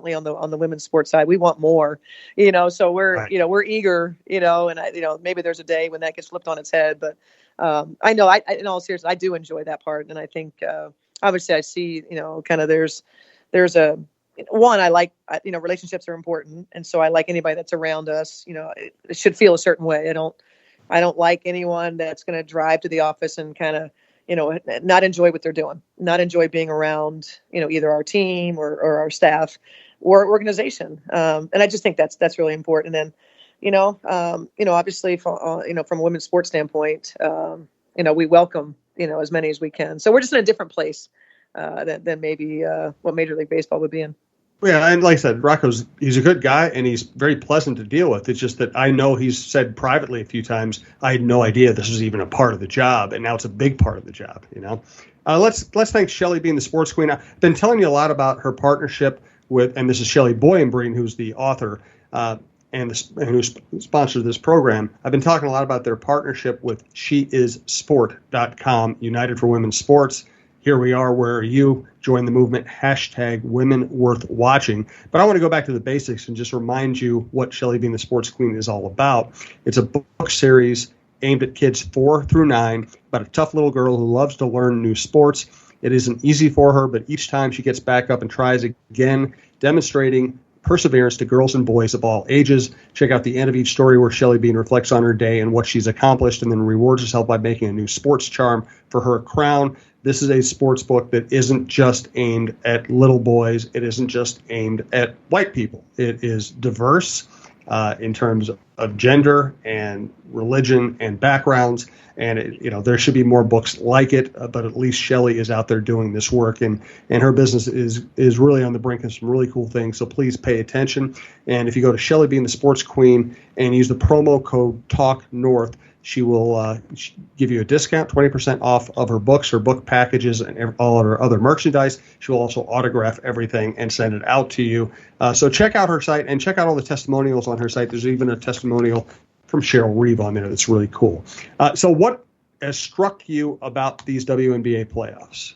certainly on the women's sports side, we want more, so we're, Right. we're eager, and maybe there's a day when that gets flipped on its head, but I know in all seriousness, I do enjoy that part. And I think, obviously I see, kind of there's a, one, I like, relationships are important. And so I like anybody that's around us, it should feel a certain way. I don't like anyone that's going to drive to the office and kind of, not enjoy what they're doing, not enjoy being around, either our team or our staff or organization. And I just think that's really important. And obviously from a women's sports standpoint, we welcome, as many as we can. So we're just in a different place than maybe what Major League Baseball would be in. Yeah, and like I said, he's a good guy, and he's very pleasant to deal with. It's just that I know he's said privately a few times, I had no idea this was even a part of the job, and now it's a big part of the job, Let's thank Shelly being the sports queen. I've been telling you a lot about her partnership with, and this is Shelly Boyenbreen, who's the author and who sponsored this program. I've been talking a lot about their partnership with SheIsSport.com, United for Women's Sports. Here we are. Where are you? Join the movement. #Women Worth Watching. But I want to go back to the basics and just remind you what Shelly being the sports queen is all about. It's a book series aimed at kids 4 through 9 about a tough little girl who loves to learn new sports. It isn't easy for her, but each time she gets back up and tries again, demonstrating perseverance to girls and boys of all ages. Check out the end of each story where Shelly Bean reflects on her day and what she's accomplished, and then rewards herself by making a new sports charm for her crown. This is a sports book that isn't just aimed at little boys. It isn't just aimed at white people. It is diverse in terms of gender and religion and backgrounds. And there should be more books like it, but at least Shelly is out there doing this work, and her business is really on the brink of some really cool things. So please pay attention. And if you go to Shelly being the sports queen and use the promo code TALKNORTH, she will give you a discount, 20% off of her books, her book packages, and all of her other merchandise. She will also autograph everything and send it out to you. So check out her site and check out all the testimonials on her site. There's even a testimonial from Cheryl Reeve on there that's really cool. So what has struck you about these WNBA playoffs?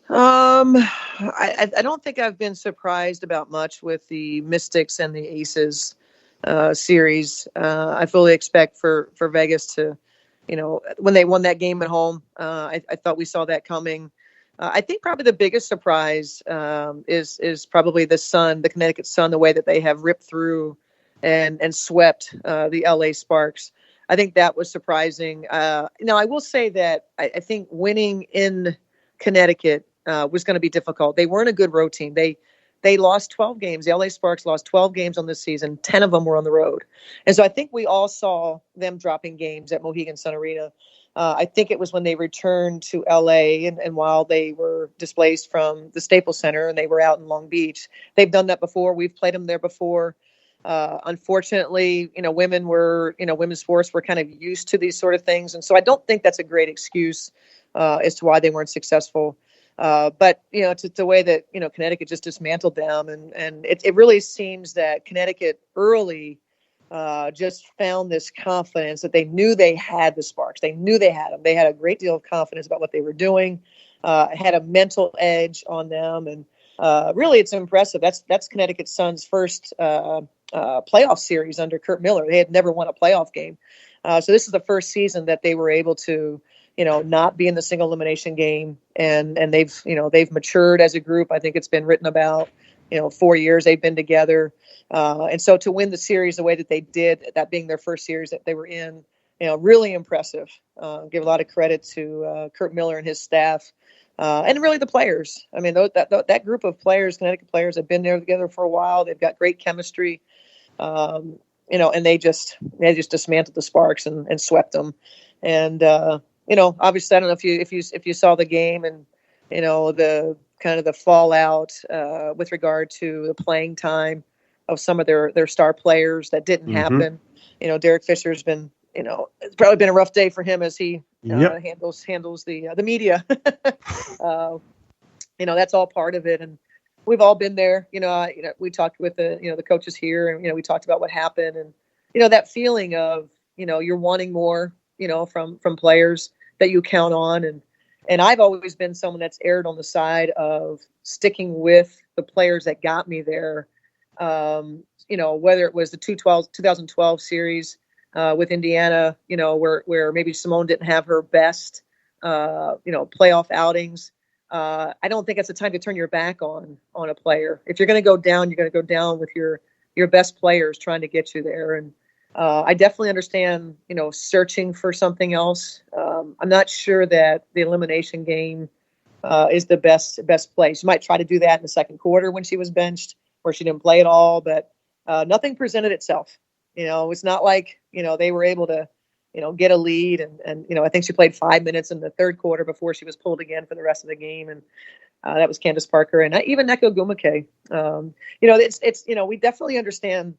I don't think I've been surprised about much with the Mystics and the Aces series. I fully expect for Vegas to, when they won that game at home, I thought we saw that coming. I think probably the biggest surprise is probably the Connecticut Sun, the way that they have ripped through and swept the LA Sparks. I think that was surprising. Now, I will say that I think winning in Connecticut was going to be difficult. They weren't a good road team. They lost 12 games. The LA Sparks lost 12 games on this season. 10 of them were on the road. And so I think we all saw them dropping games at Mohegan Sun Arena. I think it was when they returned to LA and while they were displaced from the Staples Center and they were out in Long Beach. They've done that before. We've played them there before. Unfortunately, women's sports were kind of used to these sort of things. And so I don't think that's a great excuse as to why they weren't successful. But it's the way that, Connecticut just dismantled them. And it really seems that Connecticut early just found this confidence that they knew they had the Sparks. They knew they had them. They had a great deal of confidence about what they were doing, had a mental edge on them. And really, it's impressive. That's Connecticut Sun's first playoff series under Curt Miller. They had never won a playoff game. So this is the first season that they were able to not be in the single elimination game. And they've matured as a group. I think it's been written about, 4 years they've been together. And so to win the series the way that they did, that being their first series that they were in, really impressive. Give a lot of credit to Curt Miller and his staff. And really the players. I mean, that group of players, Connecticut players, have been there together for a while. They've got great chemistry. And they just dismantled the Sparks and swept them. And, obviously, I don't know if you saw the game and, the kind of the fallout with regard to the playing time of some of their star players. That didn't happen. Derek Fisher's been, it's probably been a rough day for him as he handles the media. That's all part of it. And we've all been there. We talked with the coaches here and, we talked about what happened and, that feeling of, you're wanting more, from players that you count on. And, And I've always been someone that's erred on the side of sticking with the players that got me there. Whether it was the 2012 series with Indiana, where maybe Simone didn't have her best, playoff outings. I don't think it's a time to turn your back on a player. If you're going to go down, you're going to go down with your best players trying to get you there. And I definitely understand, searching for something else. I'm not sure that the elimination game is the best place. You might try to do that in the second quarter when she was benched, where she didn't play at all, but nothing presented itself. It's not like, they were able to, get a lead. And I think she played 5 minutes in the third quarter before she was pulled again for the rest of the game. And that was Candace Parker and even Neko Gumake. We definitely understand,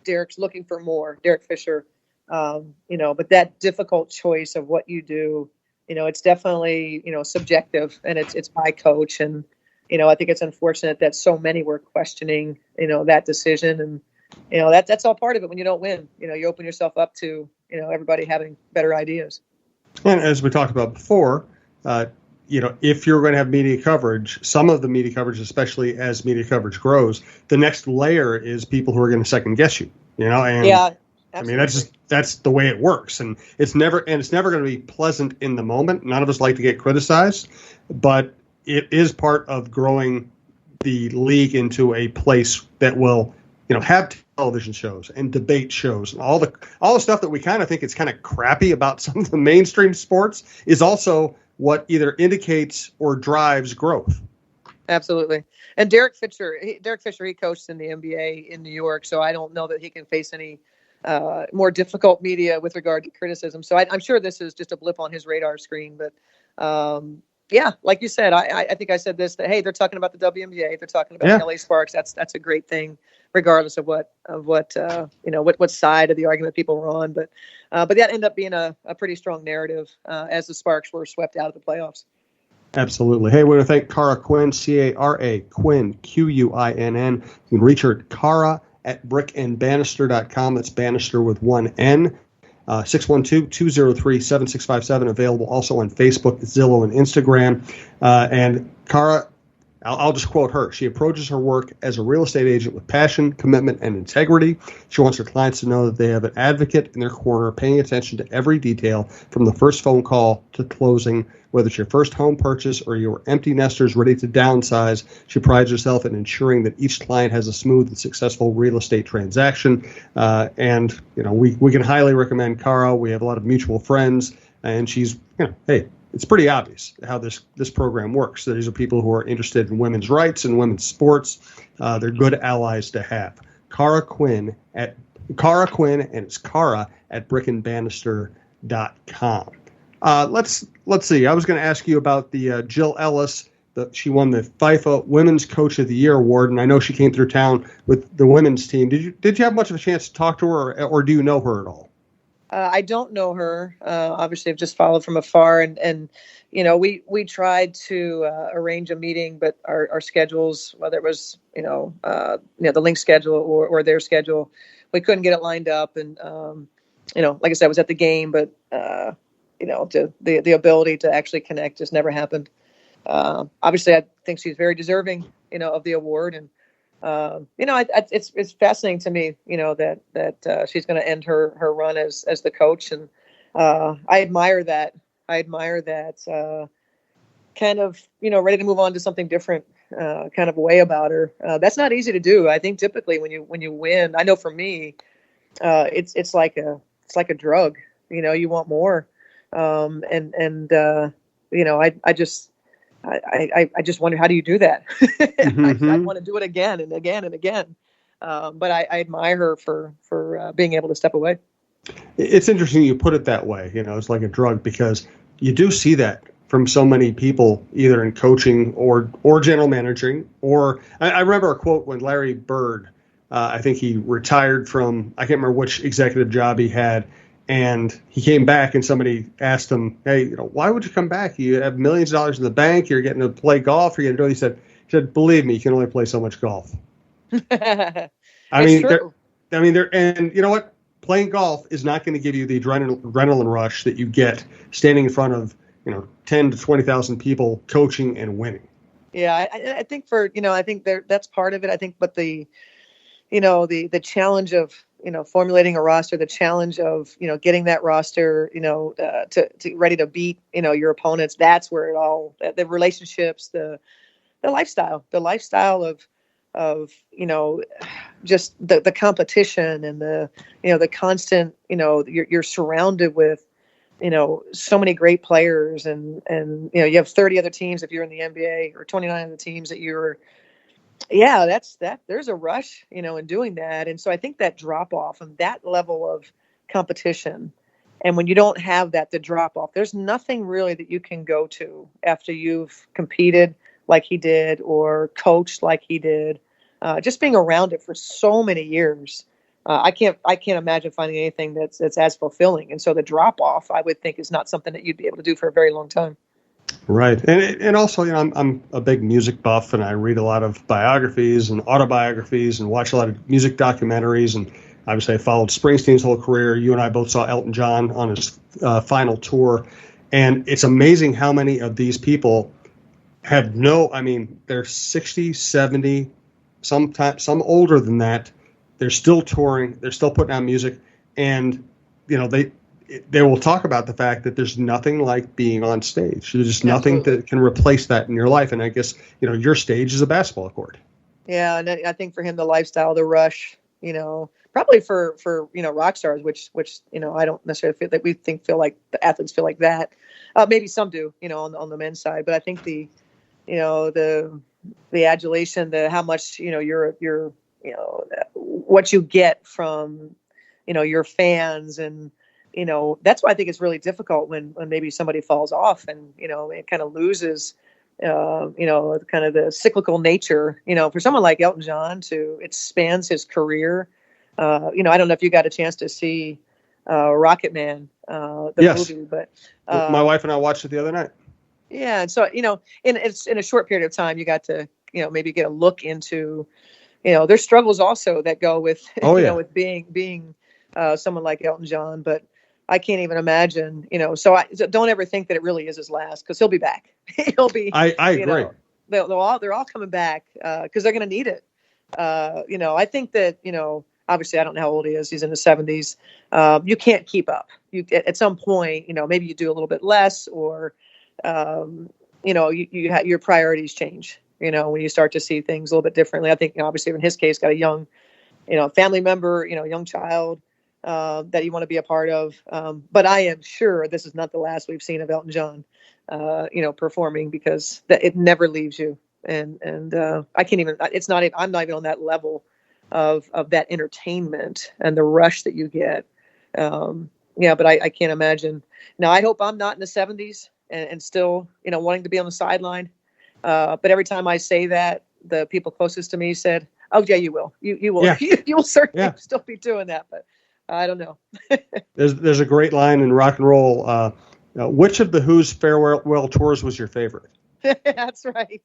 Derek's looking for more, Derek Fisher, but that difficult choice of what you do, it's definitely, subjective, and it's by coach. And, I think it's unfortunate that so many were questioning, that decision. And, that's all part of it. When you don't win, you open yourself up to, everybody having better ideas. And as we talked about before, if you're going to have media coverage, some of the media coverage, especially as media coverage grows, the next layer is people who are going to second guess you, and yeah, absolutely. I mean, that's the way it works. And it's never going to be pleasant in the moment. None of us like to get criticized, but it is part of growing the league into a place that will, have television shows and debate shows and all the stuff that we kind of think is kind of crappy about some of the mainstream sports is also what either indicates or drives growth. Absolutely. And Derek Fisher, he coached in the NBA in New York, so I don't know that he can face any more difficult media with regard to criticism. So I'm sure this is just a blip on his radar screen. But yeah, like you said, I think I said this, that, hey, they're talking about the WNBA, they're talking about LA Sparks. That's a great thing, regardless of what side of the argument people were on. But that ended up being a pretty strong narrative as the Sparks were swept out of the playoffs. Absolutely. Hey, we want to thank Cara Quinn, Cara Quinn, Quinn. You can reach her at Cara at brickandbanister.com. That's Bannister with one N. 612-203-7657. Available also on Facebook, Zillow, and Instagram. And Cara, I'll just quote her. She approaches her work as a real estate agent with passion, commitment, and integrity. She wants her clients to know that they have an advocate in their corner, paying attention to every detail from the first phone call to closing. Whether it's your first home purchase or your empty nesters ready to downsize, she prides herself in ensuring that each client has a smooth and successful real estate transaction. And we can highly recommend Cara. We have a lot of mutual friends, and she's, hey, it's pretty obvious how this program works. These are people who are interested in women's rights and women's sports. They're good allies to have. Cara Quinn, and it's Cara at brickandbanister.com. Let's see. I was going to ask you about the Jill Ellis. She won the FIFA Women's Coach of the Year award, and I know she came through town with the women's team. Did you have much of a chance to talk to her, or do you know her at all? I don't know her. Obviously, I've just followed from afar, and we tried to arrange a meeting, but our schedules, whether it was the Lynx schedule or their schedule, we couldn't get it lined up. And like I said, I was at the game, but the ability to actually connect just never happened. Obviously, I think she's very deserving, of the award, and it's fascinating to me, that she's going to end her run as the coach, and I admire that. Kind of, ready to move on to something different, kind of way about her. That's not easy to do. I think typically when you win, I know for me, it's like a drug. You want more, I just wonder, how do you do that? I want to do it again and again and again. But I admire her for being able to step away. It's interesting you put it that way. It's like a drug, because you do see that from so many people, either in coaching or general managing. Or I remember a quote when Larry Bird, I think he retired from, I can't remember which executive job he had, and he came back and somebody asked him, hey, why would you come back? You have millions of dollars in the bank. You're getting to play golf. You're going to do it. He said, believe me, you can only play so much golf. I mean, and you know what? Playing golf is not going to give you the adrenaline rush that you get standing in front of 10 to 20,000 people coaching and winning. Yeah, I think I think that's part of it. I think, but the challenge of, formulating a roster, the challenge of, getting that roster, to ready to beat, your opponents. That's where it all, the relationships, the lifestyle of, just the competition and the constant, you're surrounded with, so many great players and, you have 30 other teams if you're in the NBA, or 29 other teams that there's a rush, in doing that. And so I think that drop off and that level of competition, and when you don't have that, the drop off, there's nothing really that you can go to after you've competed like he did or coached like he did, just being around it for so many years. I can't imagine finding anything that's as fulfilling. And so the drop off, I would think, is not something that you'd be able to do for a very long time. Right. And also, I'm a big music buff, and I read a lot of biographies and autobiographies and watch a lot of music documentaries. And obviously I followed Springsteen's whole career. You and I both saw Elton John on his final tour. And it's amazing how many of these people have they're 60, 70, some older than that. They're still touring. They're still putting out music. And, they will talk about the fact that there's nothing like being on stage. There's just nothing that can replace that in your life. And I guess, your stage is a basketball court. Yeah. And I think for him, the lifestyle, the rush, probably for rock stars, which, I don't necessarily feel like the athletes feel like that. Maybe some do, on the men's side, but I think the adulation, how much, you're what you get from, your fans, and, that's why I think it's really difficult when maybe somebody falls off and, it kind of loses, kind of the cyclical nature, for someone like Elton John it spans his career. I don't know if you got a chance to see Rocket Man, the movie, but my wife and I watched it the other night. Yeah. And so, in a short period of time, you got to, maybe get a look into, there's struggles also that go with, with being someone like Elton John, but I can't even imagine, so don't ever think that it really is his last, because he'll be back. He'll be, I agree. They're all coming back, because they're going to need it. I think that, obviously I don't know how old he is. He's in his 70s. You can't keep up. At some point, maybe you do a little bit less, or, your priorities change, when you start to see things a little bit differently. I think, obviously in his case, got a young, family member, young child, that you want to be a part of. But I am sure this is not the last we've seen of Elton John, performing, because it never leaves you. And I can't even, I'm not even on that level of that entertainment and the rush that you get. But I can't imagine. Now, I hope I'm not in the 70s and still, wanting to be on the sideline. But every time I say that, the people closest to me said, "Oh yeah, you will. You will. Yeah. You will certainly still be doing that." But I don't know. There's a great line in rock and roll. Which of the Who's farewell tours was your favorite? That's right.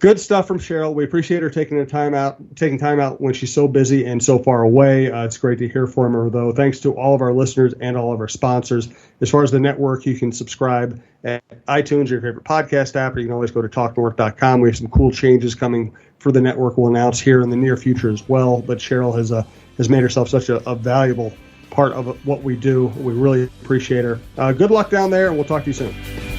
Good stuff from Cheryl. We appreciate her taking time out when she's so busy and so far away. It's great to hear from her, though. Thanks to all of our listeners and all of our sponsors. As far as the network, you can subscribe at iTunes, your favorite podcast app, or you can always go to TalkNorth.com. We have some cool changes coming for the network we'll announce here in the near future as well. But Cheryl has made herself such a valuable part of what we do. We really appreciate her. Good luck down there, and we'll talk to you soon.